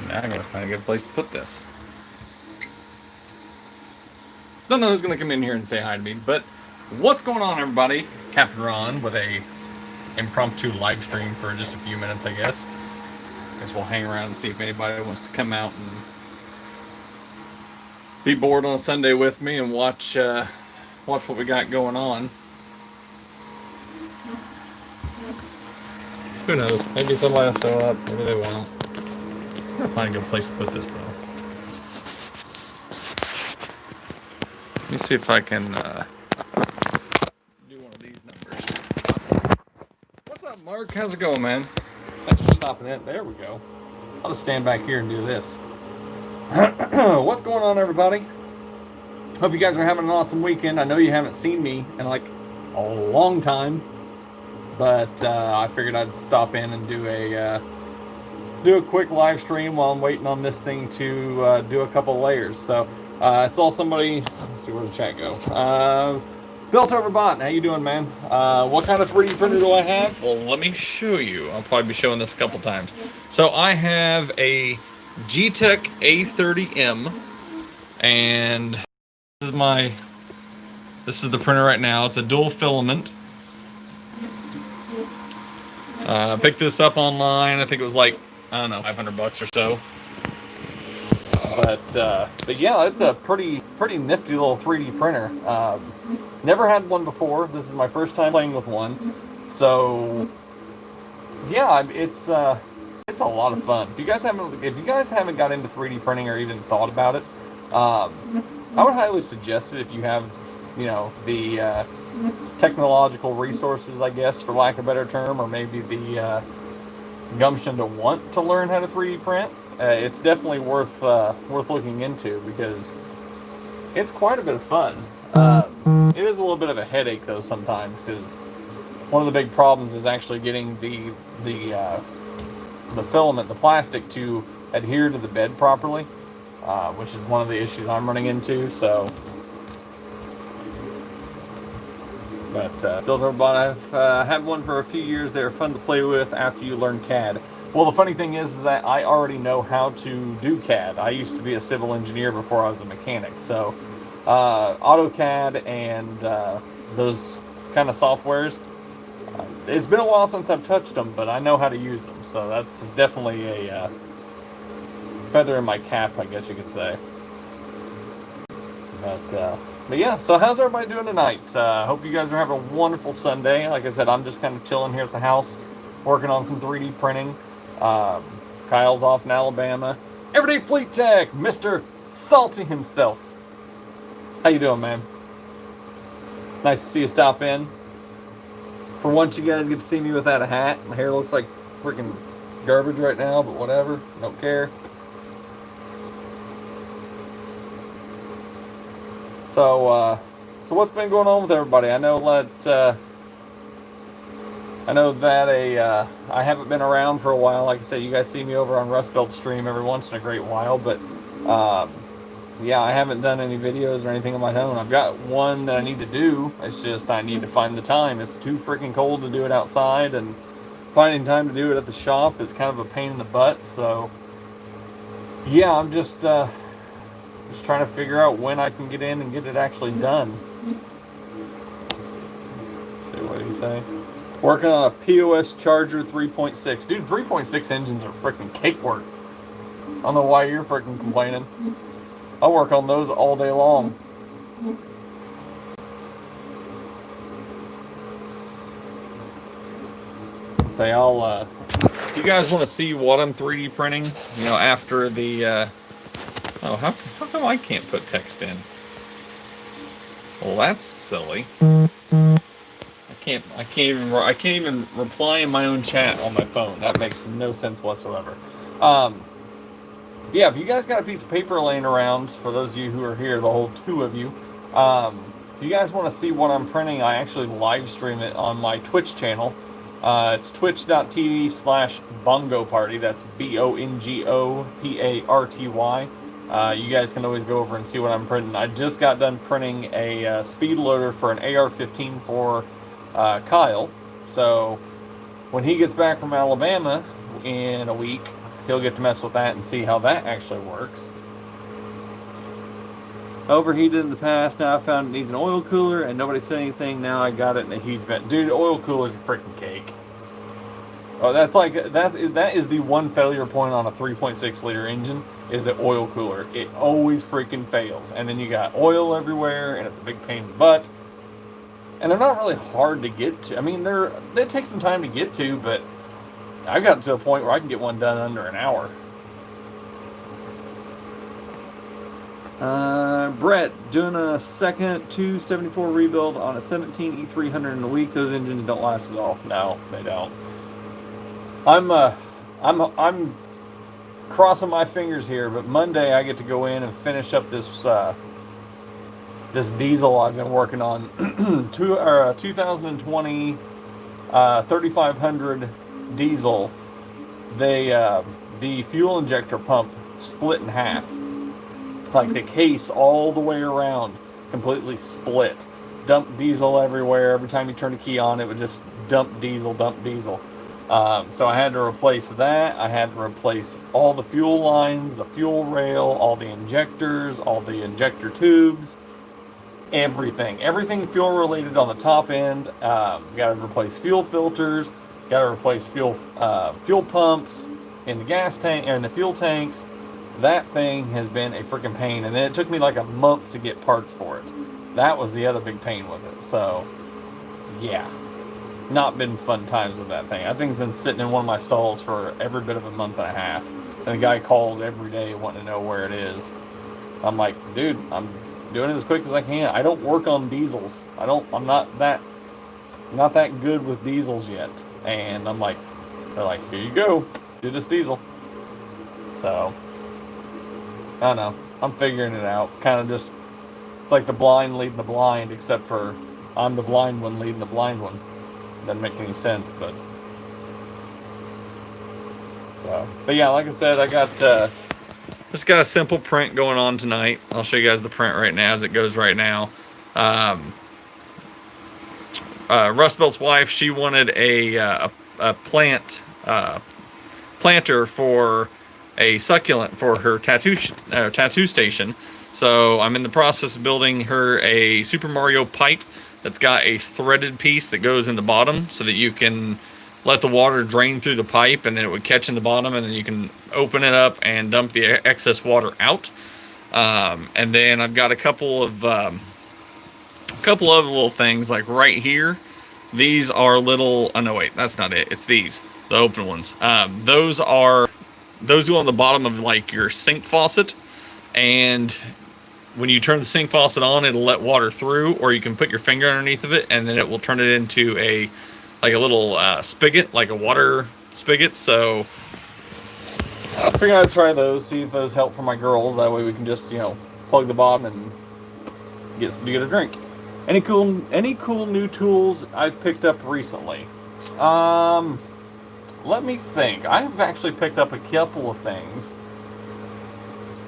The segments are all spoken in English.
Now I'm going to find a good place to put this. Don't know who's going to come in here and say hi to me, but what's going on, everybody? Captain Ron with a impromptu live stream for just a few minutes, I guess. Guess we'll hang around and see if anybody wants to come out and be bored on a Sunday with me and watch what we got going on. Who knows? Maybe somebody will show up. Maybe they won't. I'm gonna find a good place to put this, though. Let me see if I can do one of these numbers. What's up, Mark? How's it going, man? Thanks for stopping in. There we go. I'll just stand back here and do this. What's going on, everybody? Hope you guys are having an awesome weekend. I know you haven't seen me in like a long time, but I figured I'd stop in and do a quick live stream while I'm waiting on this thing to do a couple layers. So I saw somebody. Let's see, where the chat go. Built Over Bot, how you doing, man? What kind of 3D printer do I have? Well, let me show you. I'll probably be showing this a couple times. So I have a G-Tech A30M, and this is the printer right now. It's a dual filament. Picked this up online. I think it was like, I don't know, $500 or so. But yeah, it's a pretty nifty little 3D printer. Never had one before. This is my first time playing with one. So yeah, it's a lot of fun. If you guys haven't got into 3D printing or even thought about it, I would highly suggest it if you have, the technological resources, I guess, for lack of a better term, or maybe the gumption to want to learn how to 3D print. It's definitely worth looking into because it's quite a bit of fun. It is a little bit of a headache though sometimes, because one of the big problems is actually getting the filament, the plastic, to adhere to the bed properly, which is one of the issues I'm running into. So, but Build Over Bot, I've had one for a few years. They're fun to play with after you learn CAD. Well, the funny thing is that I already know how to do CAD. I used to be a civil engineer before I was a mechanic, so AutoCAD and those kind of softwares, it's been a while since I've touched them, but I know how to use them, so that's definitely a feather in my cap, I guess you could say. But yeah, so how's everybody doing tonight? Hope you guys are having a wonderful Sunday. Like I said, I'm just kind of chilling here at the house, working on some 3D printing. Kyle's off in Alabama. Everyday Fleet Tech, Mr. Salty himself. How you doing, man? Nice to see you stop in. For once, you guys get to see me without a hat. My hair looks like freaking garbage right now, but whatever. Don't care. So what's been going on with everybody? I know that I haven't been around for a while. Like I said, you guys see me over on Rust Belt stream every once in a great while, but yeah, I haven't done any videos or anything on my own. I've got one that I need to do. It's just I need to find the time. It's too freaking cold to do it outside, and finding time to do it at the shop is kind of a pain in the butt. So yeah, I'm just trying to figure out when I can get in and get it actually done. Let's see, what did he say? Working on a POS Charger 3.6. Dude, 3.6 engines are freaking cake work. I don't know why you're freaking complaining. I work on those all day long. Say if you guys want to see what I'm 3D printing, after the, oh, how come I can't put text in? Well, that's silly. I can't even reply in my own chat on my phone. That makes no sense whatsoever. Yeah, if you guys got a piece of paper laying around, for those of you who are here, the whole two of you, if you guys want to see what I'm printing, I actually live stream it on my Twitch channel. It's twitch.tv/bongo party. That's BONGOPARTY. You guys can always go over and see what I'm printing. I just got done printing a speed loader for an AR-15 for Kyle. So when he gets back from Alabama in a week, he'll get to mess with that and see how that actually works. Overheated in the past. Now I found it needs an oil cooler, and nobody said anything. Now I got it in a huge vent. Dude, oil cooler's a freaking cake. Oh, that is the one failure point on a 3.6 liter engine, is the oil cooler. It always freaking fails. And then you got oil everywhere, and it's a big pain in the butt. And they're not really hard to get to. I mean, they take some time to get to, but I got to a point where I can get one done under an hour. Brett, doing a second 274 rebuild on a 17 E300 in a week. Those engines don't last at all. No, they don't. I'm crossing my fingers here, but Monday I get to go in and finish up this this diesel I've been working on. 2020 3500 diesel. The fuel injector pump split in half. Like the case all the way around completely split. Dump diesel everywhere. Every time you turn a key on, it would just dump diesel. So I had to replace that. I had to replace all the fuel lines, the fuel rail, all the injectors, all the injector tubes, everything. Everything fuel related on the top end. Got to replace fuel filters. Got to replace fuel pumps in the gas tank and the fuel tanks. That thing has been a freaking pain, and then it took me like a month to get parts for it. That was the other big pain with it. So, yeah. Not been fun times with that thing. That thing's been sitting in one of my stalls for every bit of a month and a half. And the guy calls every day wanting to know where it is. I'm like, dude, I'm doing it as quick as I can. I don't work on diesels. I'm not that good with diesels yet. And I'm like, they're like, here you go, do this diesel. So, I don't know. I'm figuring it out. Kind of just, it's like the blind leading the blind, except for I'm the blind one leading the blind one. Doesn't make any sense, but yeah, like I said, I got just got a simple print going on tonight. I'll show you guys the print right now as it goes right now. Rust Belt's wife, she wanted a planter for a succulent for her tattoo station. So I'm in the process of building her a Super Mario pipe that's got a threaded piece that goes in the bottom so that you can let the water drain through the pipe, and then it would catch in the bottom, and then you can open it up and dump the excess water out. And then I've got a couple of other little things, like right here. These are little, oh no wait, that's not it. It's these, the open ones. Those go on the bottom of like your sink faucet, and when you turn the sink faucet on, it'll let water through, or you can put your finger underneath of it, and then it will turn it into a little spigot, like a water spigot. So I figured I'd try those, see if those help for my girls. That way we can just, plug the bottom and get a drink. Any cool new tools I've picked up recently? Let me think. I've actually picked up a couple of things.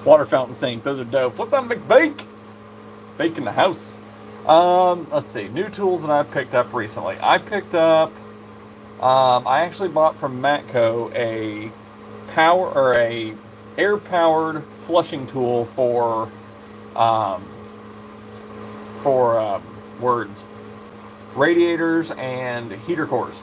Water fountain sink, those are dope. What's up, McBake? Bake in the house. Let's see, new tools that I've picked up recently. I picked up, I actually bought from Matco a air-powered flushing tool for radiators and heater cores.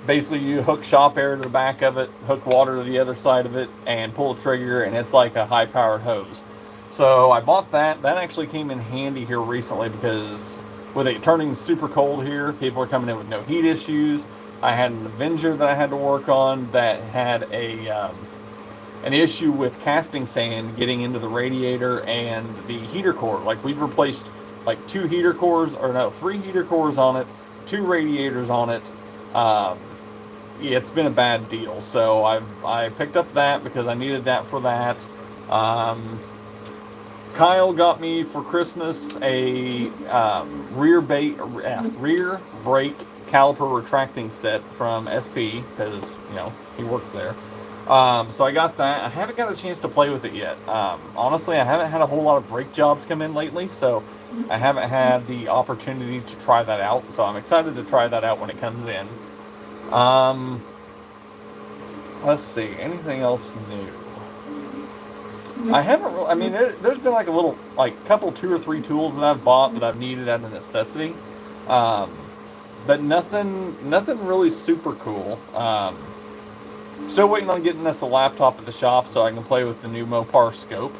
Basically, you hook shop air to the back of it, hook water to the other side of it, and pull a trigger, and it's like a high-powered hose. So I bought that. That actually came in handy here recently because with it turning super cold here, people are coming in with no heat issues. I had an Avenger that I had to work on that had an issue with casting sand getting into the radiator and the heater core. Like, we've replaced like 3 heater cores on it, 2 radiators on it. Yeah, it's been a bad deal, so I picked up that because I needed that for that. Kyle got me for Christmas a rear brake caliper retracting set from SP because he works there. So I got that. I haven't got a chance to play with it yet. Honestly, I haven't had a whole lot of brake jobs come in lately, so I haven't had the opportunity to try that out. So I'm excited to try that out when it comes in. Let's see. Anything else new? I haven't really, I mean, there's been like a little, like, couple, 2 or 3 tools that I've bought that I've needed out of necessity. Um, but nothing really super cool. Still waiting on getting us a laptop at the shop so I can play with the new Mopar scope.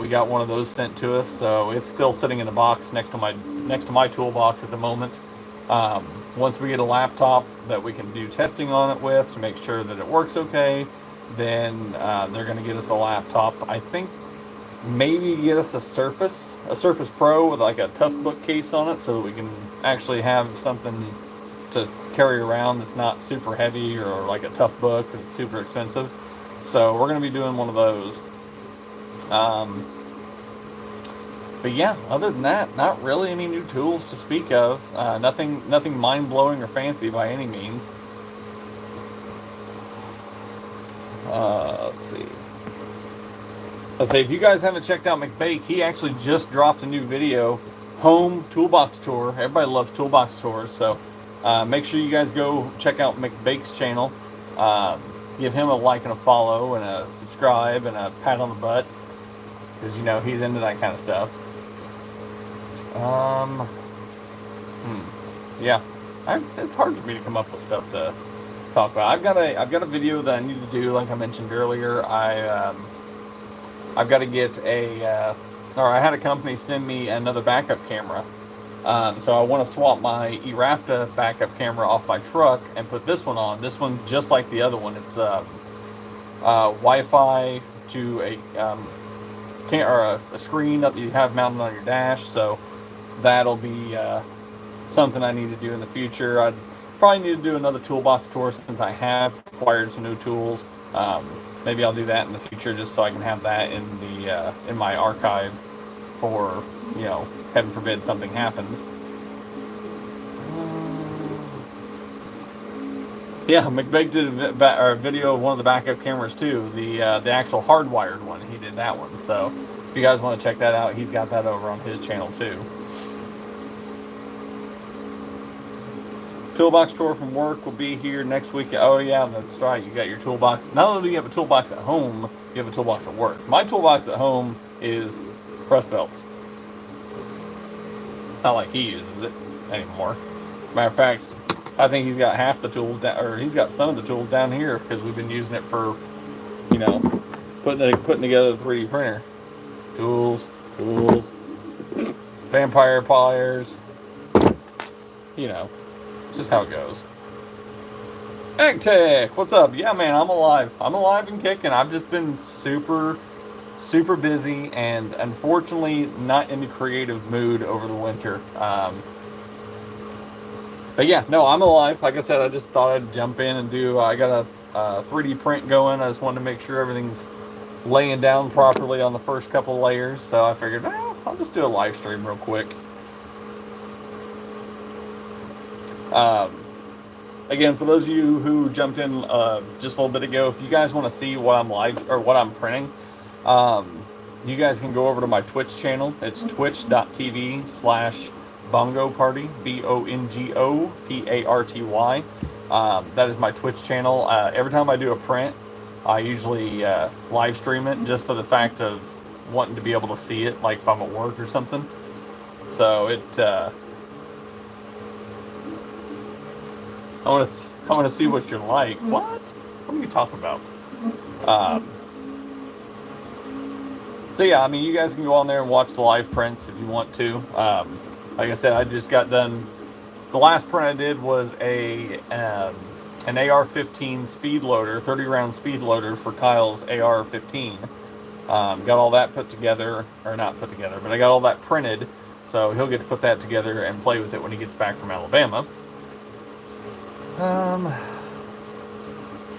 We got one of those sent to us, so it's still sitting in a box next to my toolbox at the moment. Once we get a laptop that we can do testing on it with to make sure that it works okay, then they're going to get us a laptop. I think maybe get us a Surface Pro with like a tough book case on it, so that we can actually have something to carry around that's not super heavy or like a tough book that's super expensive. So we're going to be doing one of those. But yeah, other than that, not really any new tools to speak of. Nothing mind-blowing or fancy by any means. Let's see. Let's say if you guys haven't checked out McBake, he actually just dropped a new video, Home Toolbox Tour. Everybody loves Toolbox Tours, so make sure you guys go check out McBake's channel. Give him a like and a follow and a subscribe and a pat on the butt, because you know he's into that kind of stuff. Yeah, it's hard for me to come up with stuff to talk about. I've got a video that I need to do, like I mentioned earlier. I've got to get I had a company send me another backup camera. So I want to swap my eRaptor backup camera off my truck and put this one on. This one's just like the other one. It's Wi-Fi to a screen that you have mounted on your dash. So that'll be something I need to do in the future. I'd probably need to do another toolbox tour since I have acquired some new tools. Maybe I'll do that in the future just so I can have that in my archive for, you know, heaven forbid something happens. Yeah, McBake did a video of one of the backup cameras too, the actual hardwired one. He did that one. So if you guys want to check that out, he's got that over on his channel too. Toolbox tour from work will be here next week. Oh yeah, that's right. You got your toolbox. Not only do you have a toolbox at home, you have a toolbox at work. My toolbox at home is rust belts. It's not like he uses it anymore. Matter of fact, I think he's got half the tools down, or he's got some of the tools down here because we've been using it for, you know, putting together the 3D printer. Tools, vampire pliers. You know. Just how it goes. Egtech, what's up? Yeah, man, I'm alive. I'm alive and kicking. I've just been super busy and unfortunately not in the creative mood over the winter. But yeah, no, I'm alive. Like I said, I just thought I'd jump in and do. I got a 3D print going. I just wanted to make sure everything's laying down properly on the first couple layers. So I figured, I'll just do a live stream real quick. Again, for those of you who jumped in just a little bit ago, if you guys want to see what I'm what I'm printing, you guys can go over to my Twitch channel. It's twitch.tv/Bongo Party, BONGOPARTY. That is my Twitch channel. Every time I do a print, I usually live stream it just for the fact of wanting to be able to see it, like if I'm at work or something. So I want to see what you're like. What? What are you talking about? So yeah, I mean, you guys can go on there and watch the live prints if you want to. Like I said, I just got done. The last print I did was an AR-15 speed loader, 30-round speed loader for Kyle's AR-15. Got all that put together, or not put together, but I got all that printed, so he'll get to put that together and play with it when he gets back from Alabama.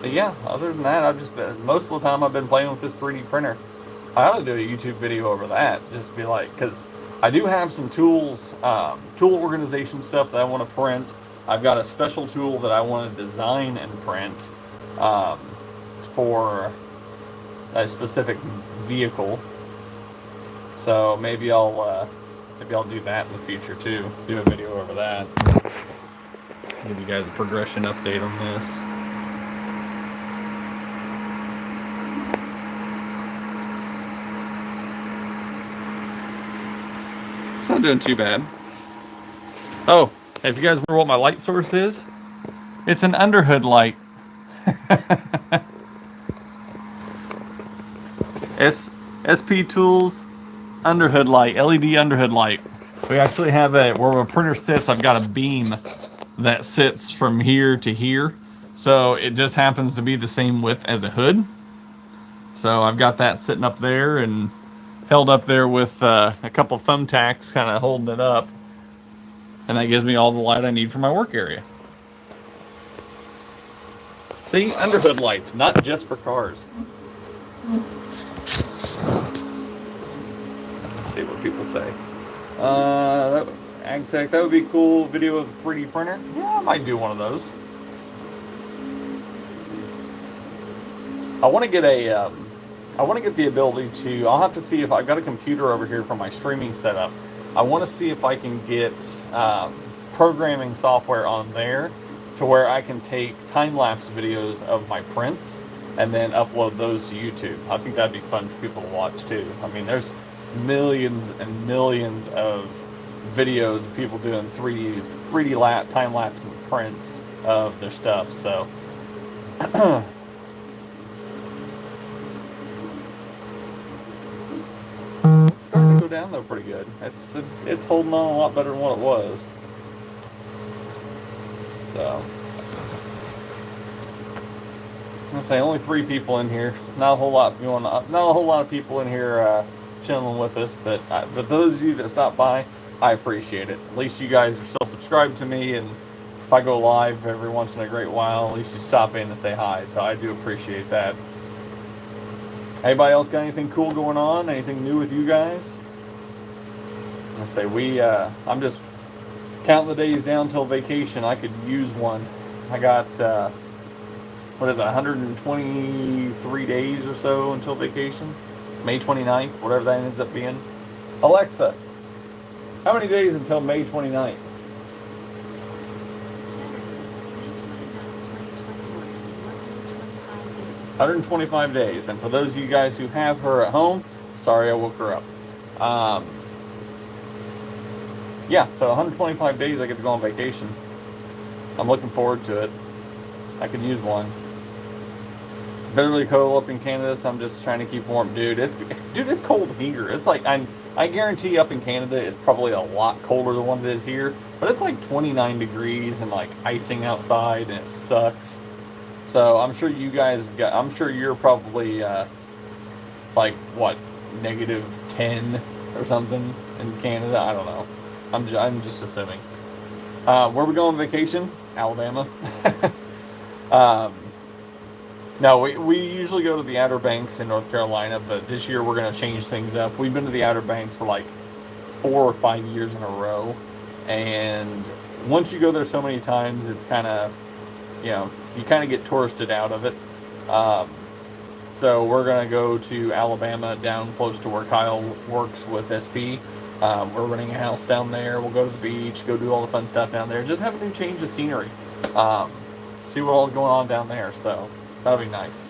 But yeah, other than that, I've just been, most of the time I've been playing with this 3D printer. I ought to do a YouTube video over that, just be like, because I do have some tools, tool organization stuff that I want to print. I've got a special tool that I want to design and print for a specific vehicle. So maybe I'll do that in the future too. Do a video over that. Give you guys a progression update on this. not doing too bad. Oh, if you guys wonder what my light source is, it's an underhood light. SP Tools underhood light, LED underhood light. We actually have where my printer sits, I've got a beam that sits from here to here. So it just happens to be the same width as a hood. So I've got that sitting up there and held up there with a couple thumbtacks kind of holding it up. And that gives me all the light I need for my work area. See, underhood lights, not just for cars. Let's see what people say. AgTech, that would be cool. Video of a 3D printer. Yeah, I might do one of those. I want to get the ability to. I'll have to see if I've got a computer over here for my streaming setup. I want to see if I can get programming software on there to where I can take time-lapse videos of my prints and then upload those to YouTube. I think that'd be fun for people to watch too. I mean, there's millions and millions of videos of people doing 3D time-lapse and prints of their stuff. So it's starting to go down though pretty good. It's holding on a lot better than what it was. So I'm gonna say only 3 people in here. Not a whole lot. Not a whole lot of people in here chilling with us. But those of you that stop by, I appreciate it. At least you guys are still subscribed to me, and if I go live every once in a great while, at least you stop in and say hi. So I do appreciate that. Anybody else got anything cool going on? Anything new with you guys? I say I'm just counting the days down till vacation. I could use one. I got, what is it, 123 days or so until vacation? May 29th, whatever that ends up being. Alexa, how many days until May 29th? 125 days. And for those of you guys who have her at home, sorry I woke her up. Yeah, so 125 days I get to go on vacation. I'm looking forward to it. I could use one. It's been really cold up in Canada, so I'm just trying to keep warm. Dude, it's cold here. It's like, I guarantee up in Canada it's probably a lot colder than what it is here. But it's like 29 degrees and like icing outside, and it sucks. So I'm sure you guys I'm sure you're probably like what, -10 or something in Canada. I don't know. I'm just assuming. Where we going on vacation? Alabama. No, we usually go to the Outer Banks in North Carolina, but this year we're going to change things up. We've been to the Outer Banks for like 4 or 5 years in a row, and once you go there so many times, it's kind of, you kind of get touristed out of it. So we're going to go to Alabama, down close to where Kyle works with SP. We're renting a house down there. We'll go to the beach, go do all the fun stuff down there. Just have a new change of scenery. See what all's going on down there. So that'll be nice.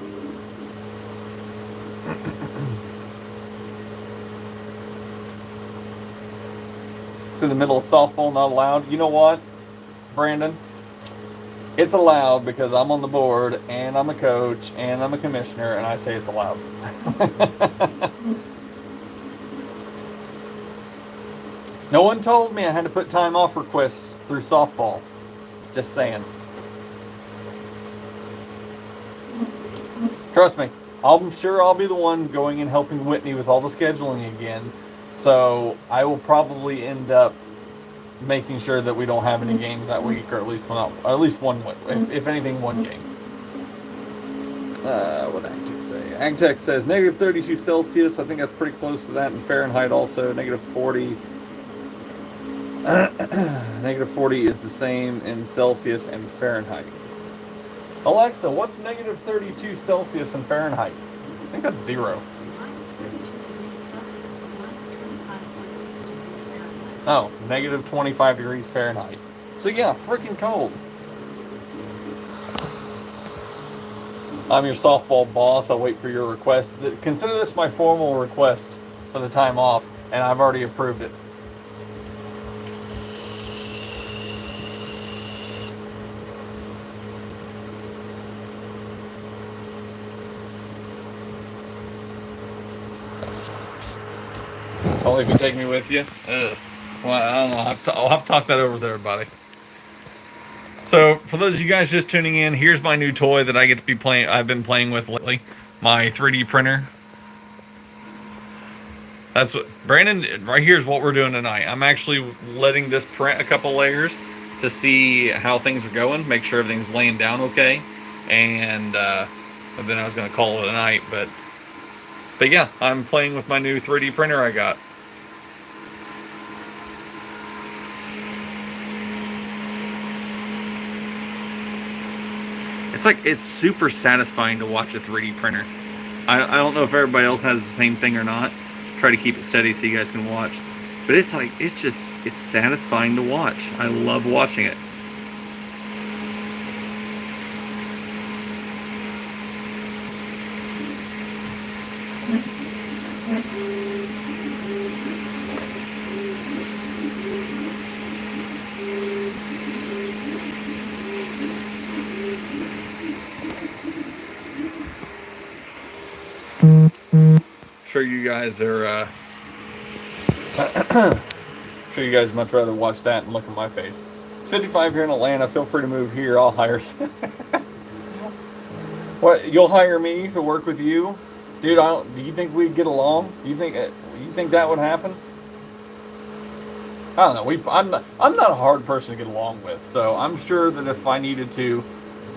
It's in the middle of softball, not allowed. You know what, Brandon? It's allowed because I'm on the board, and I'm a coach, and I'm a commissioner, and I say it's allowed. No one told me I had to put time off requests through softball. Just saying. Trust me, I'm sure I'll be the one going and helping Whitney with all the scheduling again. So I will probably end up making sure that we don't have any games that week, or at least one, if anything, one game. What did AgTech say? AgTech says -32 Celsius. I think that's pretty close to that in Fahrenheit also. -40. -40 is the same in Celsius and Fahrenheit. Alexa, what's -32 Celsius in Fahrenheit? I think that's 0. Oh, -25 degrees Fahrenheit. So yeah, freaking cold. I'm your softball boss. I'll wait for your request. Consider this my formal request for the time off, and I've already approved it. Only if you take me with you. Ugh. Well, I don't know. I'll have to talk that over with everybody. So, for those of you guys just tuning in, here's my new toy that I get to be playing. I've been playing with lately. My 3D printer. That's what Brandon. Right here is what we're doing tonight. I'm actually letting this print a couple layers to see how things are going. Make sure everything's laying down okay, and then I was gonna call it a night. But yeah, I'm playing with my new 3D printer I got. It's super satisfying to watch a 3D printer. I don't know if everybody else has the same thing or not. Try to keep it steady so you guys can watch. But it's satisfying to watch. I love watching it. Sure you guys are sure you guys much rather watch that and look at my face. It's 55 here in Atlanta. Feel free to move here. I'll hire you. What, you'll hire me to work with you? Dude, do you think we'd get along? You think that would happen? I don't know. I'm not a hard person to get along with, so I'm sure that if I needed to,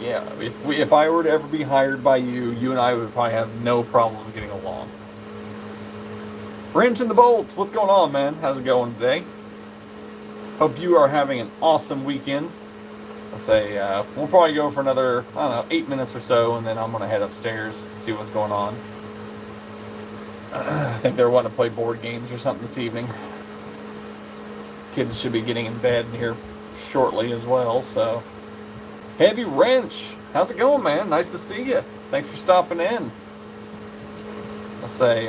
yeah, if I were to ever be hired by you, you and I would probably have no problems getting along. Wrench in the bolts. What's going on, man? How's it going today? Hope you are having an awesome weekend. I'll say we'll probably go for another, I don't know, 8 minutes or so, and then I'm gonna head upstairs and see what's going on. I think they're wanting to play board games or something this evening. Kids should be getting in bed here shortly as well, so. Heavy Wrench, how's it going, man? Nice to see you. Thanks for stopping in. I'll say,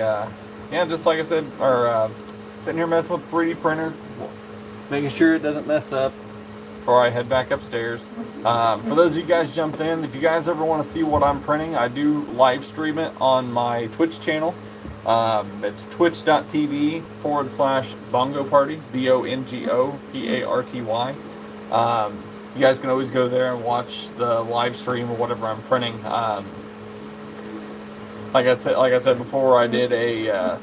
yeah, just like I said, sitting here messing with the 3D printer, making sure it doesn't mess up before I head back upstairs. For those of you guys jumping in, if you guys ever want to see what I'm printing, I do live stream it on my Twitch channel. It's twitch.tv/Bongo Party, BONGOPARTY. You guys can always go there and watch the live stream of whatever I'm printing. Like I said before, I did a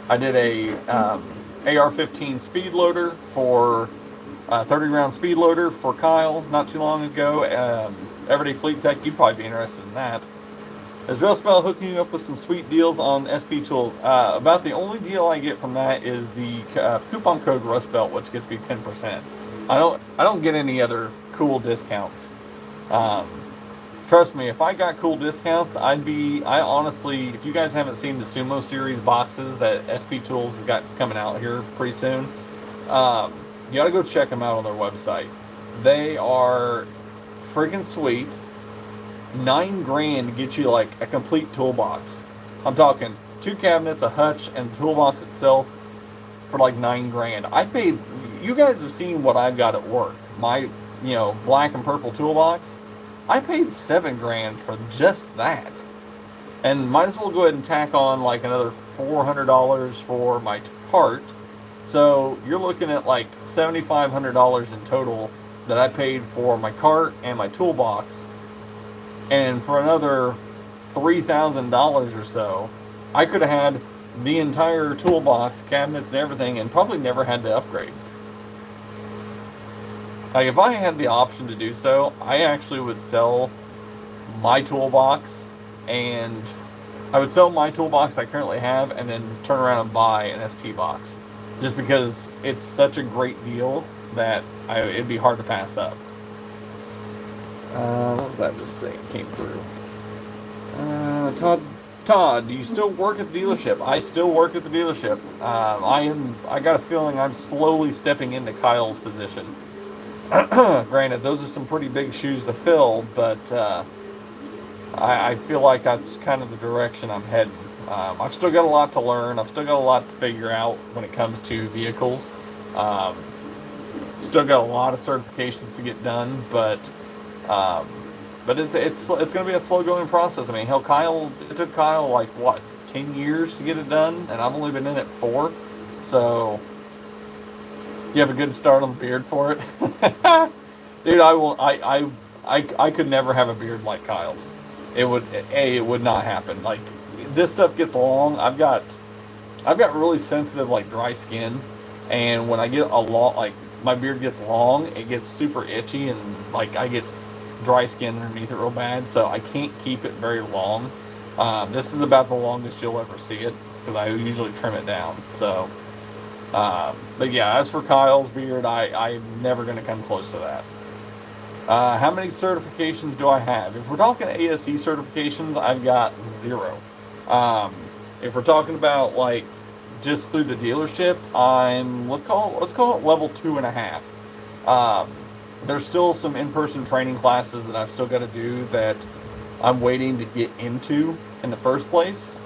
AR-15 speed loader for 30-round speed loader for Kyle not too long ago. Everyday Fleet Tech, you'd probably be interested in that. Is Real Spell hooking you up with some sweet deals on SP Tools? About the only deal I get from that is the coupon code Rust Belt, which gets me 10%. I don't get any other cool discounts. Trust me, if I got cool discounts, I honestly, if you guys haven't seen the Sumo Series boxes that SP Tools has got coming out here pretty soon, you gotta go check them out on their website. They are freaking sweet. $9 grand to get you like a complete toolbox. I'm talking 2 cabinets, a hutch, and the toolbox itself for like $9 grand. I paid. You guys have seen what I've got at work. My, black and purple toolbox. I paid $7 grand for just that, and might as well go ahead and tack on like another $400 for my cart. So you're looking at like $7,500 in total that I paid for my cart and my toolbox. And for another $3,000 or so, I could have had the entire toolbox, cabinets, and everything, and probably never had to upgrade. Like, if I had the option to do so, I actually would sell my toolbox, and I would sell my toolbox I currently have, and then turn around and buy an SP box. Just because it's such a great deal that it'd be hard to pass up. What was that just saying? Came through. Todd, do you still work at the dealership? I still work at the dealership. I got a feeling I'm slowly stepping into Kyle's position. Granted, those are some pretty big shoes to fill, but I feel like that's kind of the direction I'm heading. I've still got a lot to learn. I've still got a lot to figure out when it comes to vehicles. Still got a lot of certifications to get done, but it's going to be a slow going process. I mean, hell, it took Kyle like what, 10 years to get it done, and I've only been in it 4. So you have a good start on the beard for it. Dude, I will. I could never have a beard like Kyle's. It would not happen. Like, this stuff gets long. I've got really sensitive, like, dry skin, and when I get a lot, like, my beard gets long, it gets super itchy, and like I get dry skin underneath it real bad, so I can't keep it very long. This is about the longest you'll ever see it, because I usually trim it down. So, but yeah, as for Kyle's beard, I'm never going to come close to that. How many certifications do I have? If we're talking ASE certifications, I've got 0. If we're talking about, like, just through the dealership, I'm, let's call it level 2.5. There's still some in-person training classes that I've still got to do that I'm waiting to get into in the first place,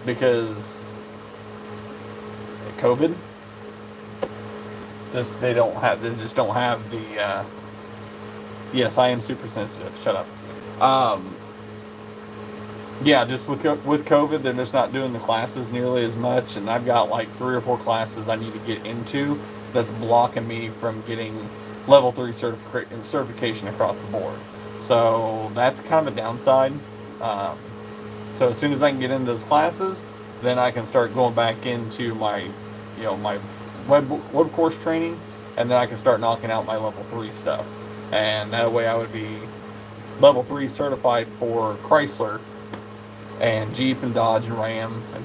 because COVID. They just don't have the. Yes, I am super sensitive. Shut up. Yeah, just with COVID, they're just not doing the classes nearly as much, and I've got like 3 or 4 classes I need to get into that's blocking me from getting level 3 certification across the board. So that's kind of a downside. So as soon as I can get into those classes, then I can start going back into my, my web course training, and then I can start knocking out my level 3 stuff. And that way I would be level 3 certified for Chrysler and Jeep and Dodge and Ram, and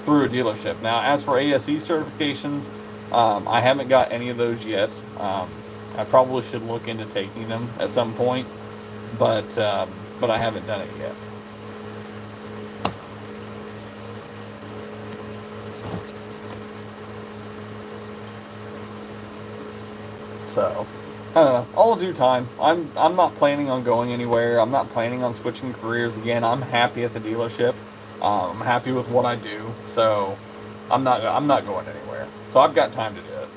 through a dealership. Now, as for ASE certifications, I haven't got any of those yet. I probably should look into taking them at some point, but I haven't done it yet. So, I don't know. All in due time. I'm not planning on going anywhere. I'm not planning on switching careers again. I'm happy at the dealership. I'm happy with what I do. So, I'm not going anywhere. So I've got time to do it.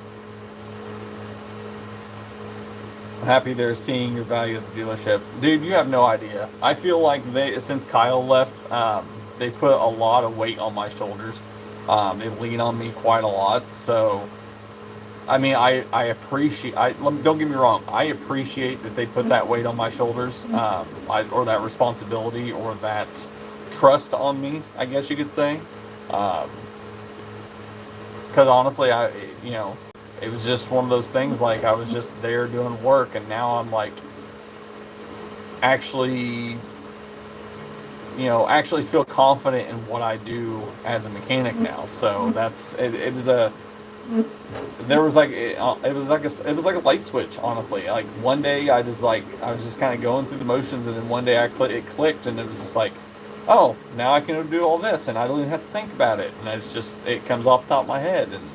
I'm happy they're seeing your value at the dealership, dude. You have no idea. I feel like since Kyle left, they put a lot of weight on my shoulders. They lean on me quite a lot. So, I mean, I appreciate. Don't get me wrong. I appreciate that they put that weight on my shoulders, or that responsibility, or that trust on me, I guess you could say. Because honestly, it was just one of those things. Like, I was just there doing work, and now I'm like actually feel confident in what I do as a mechanic now. So that's it. It was a. There was like it was like a light switch, honestly. Like, one day I was just kind of going through the motions, and then one day it clicked, and it was just like, oh, now I can do all this, and I don't even have to think about it, and it comes off the top of my head, and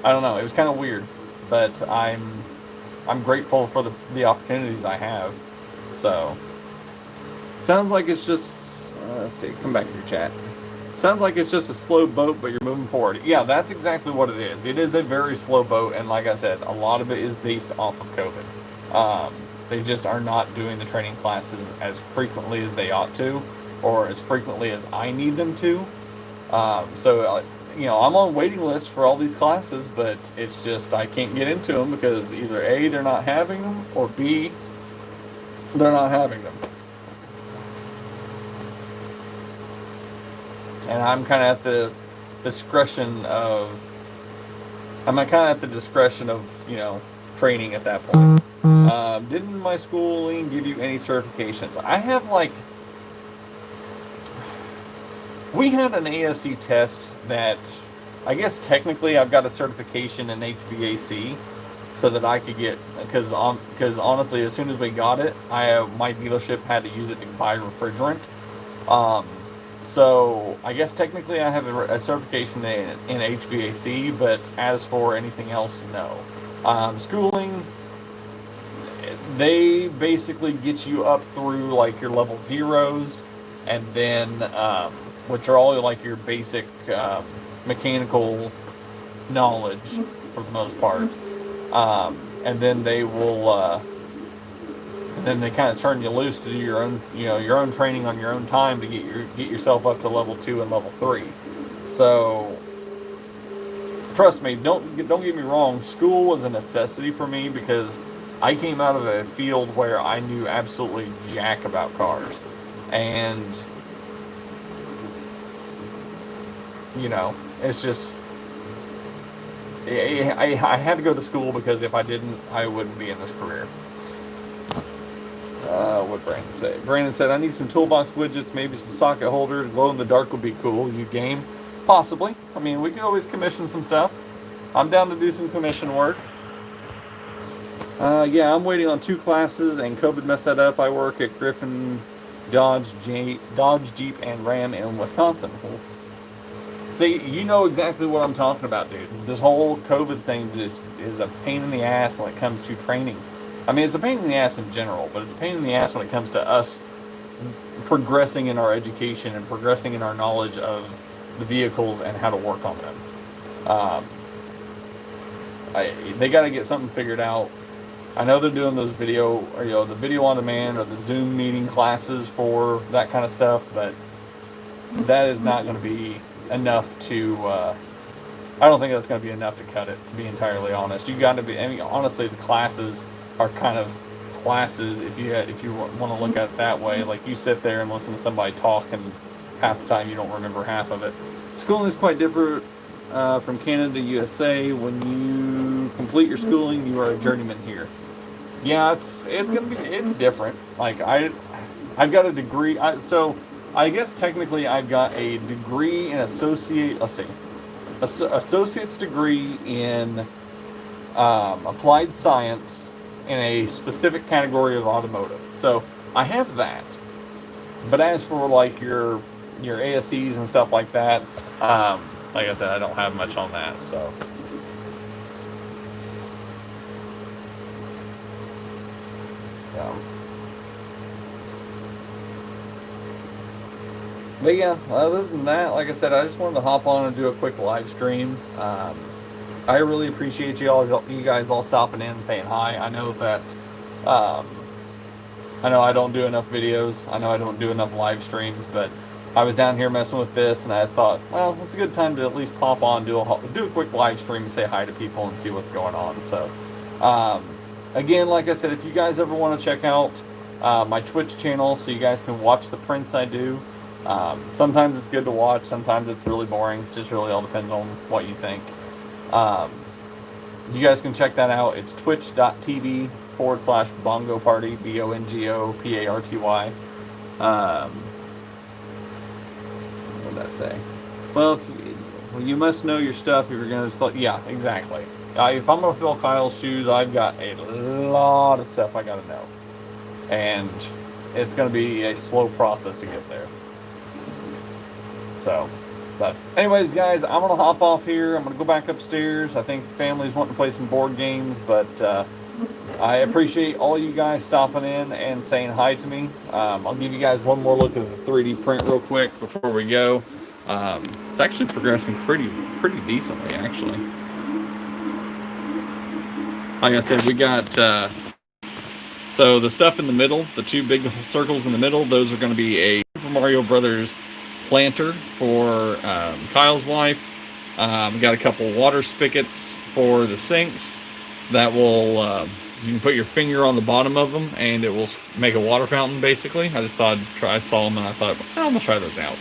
I don't know. It was kind of weird, but I'm grateful for the opportunities I have. So, sounds like it's just let's see. Come back to your chat. Sounds like it's just a slow boat, but you're moving forward. Yeah, that's exactly what it is. It is a very slow boat, and like I said, a lot of it is based off of COVID. They just are not doing the training classes as frequently as they ought to, or as frequently as I need them to. So, I'm on waiting list for all these classes, but it's just I can't get into them because either A, they're not having them, or B, they're not having them. And I'm kind of at the discretion of, training at that point. Didn't my schooling give you any certifications? I have, we had an ASE test that, I guess technically I've got a certification in HVAC so that I could get, because honestly, as soon as we got it, my dealership had to use it to buy refrigerant. So, I guess technically I have a certification in HVAC, but as for anything else, no. Schooling, they basically get you up through, like, your level 0s, and then, which are all, like, your basic mechanical knowledge, for the most part. And then they will, and then they kind of turn you loose to do your own, your own training on your own time to get yourself up to level 2 and level 3. So trust me, don't get me wrong. School was a necessity for me because I came out of a field where I knew absolutely jack about cars, and it's just I had to go to school because if I didn't, I wouldn't be in this career. What Brandon say? Brandon said, I need some toolbox widgets, maybe some socket holders. Glow in the dark would be cool. You game? Possibly. I mean, we can always commission some stuff. I'm down to do some commission work. Yeah, I'm waiting on 2 classes, and COVID messed that up. I work at Griffin Dodge, Jeep, and Ram in Wisconsin. See, you know exactly what I'm talking about, dude. This whole COVID thing just is a pain in the ass when it comes to training. I mean, it's a pain in the ass in general, but it's a pain in the ass when it comes to us progressing in our education and progressing in our knowledge of the vehicles and how to work on them. They got to get something figured out. I know they're doing those the video on demand or the Zoom meeting classes for that kind of stuff, but that is not going to be enough to, I don't think that's going to be enough to cut it, to be entirely honest. You got to be, I mean, honestly, the classes are kind of classes if you want to look at it that way. Like, you sit there and listen to somebody talk, and half the time you don't remember half of it. Schooling is quite different from Canada to USA. When you complete your schooling, you are a journeyman here. Yeah, it's different. Like, I've got a degree, so I guess technically I've got a degree in associate's degree in applied science in a specific category of automotive. So I have that. But as for like your ASCs and stuff like that, like I said, I don't have much on that. So. But yeah, other than that, like I said, I just wanted to hop on and do a quick live stream. I really appreciate you guys all stopping in and saying hi. I know that, I know I don't do enough videos. I know I don't do enough live streams, but I was down here messing with this, and I thought, well, it's a good time to at least pop on, do a quick live stream, and say hi to people and see what's going on. So, again, like I said, if you guys ever want to check out my Twitch channel so you guys can watch the prints I do, sometimes it's good to watch, sometimes it's really boring. It just really all depends on what you think. You guys can check that out. It's twitch.tv/Bongo Party, BONGOPARTY. What did I say? Well, you must know your stuff if you're going to... Yeah, exactly. If I'm going to fill Kyle's shoes, I've got a lot of stuff I got to know. And it's going to be a slow process to get there. So, but anyways, guys, I'm going to hop off here. I'm going to go back upstairs. I think the family's wanting to play some board games, but I appreciate all you guys stopping in and saying hi to me. I'll give you guys one more look at the 3D print real quick before we go. It's actually progressing pretty decently, actually. Like I said, we got, so the stuff in the middle, the 2 big circles in the middle, those are going to be a Super Mario Brothers planter for Kyle's wife. We got a couple water spigots for the sinks that will, you can put your finger on the bottom of them and it will make a water fountain, basically. I just thought I saw them and I thought, well, I'm going to try those out.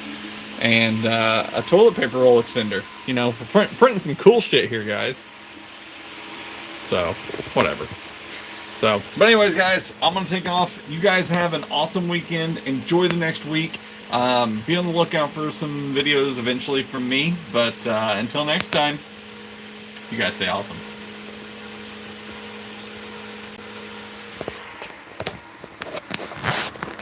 And a toilet paper roll extender. You know, we're printing some cool shit here, guys. So, whatever. So, but anyways, guys, I'm going to take off. You guys have an awesome weekend. Enjoy the next week. Be on the lookout for some videos eventually from me. But until next time, you guys stay awesome.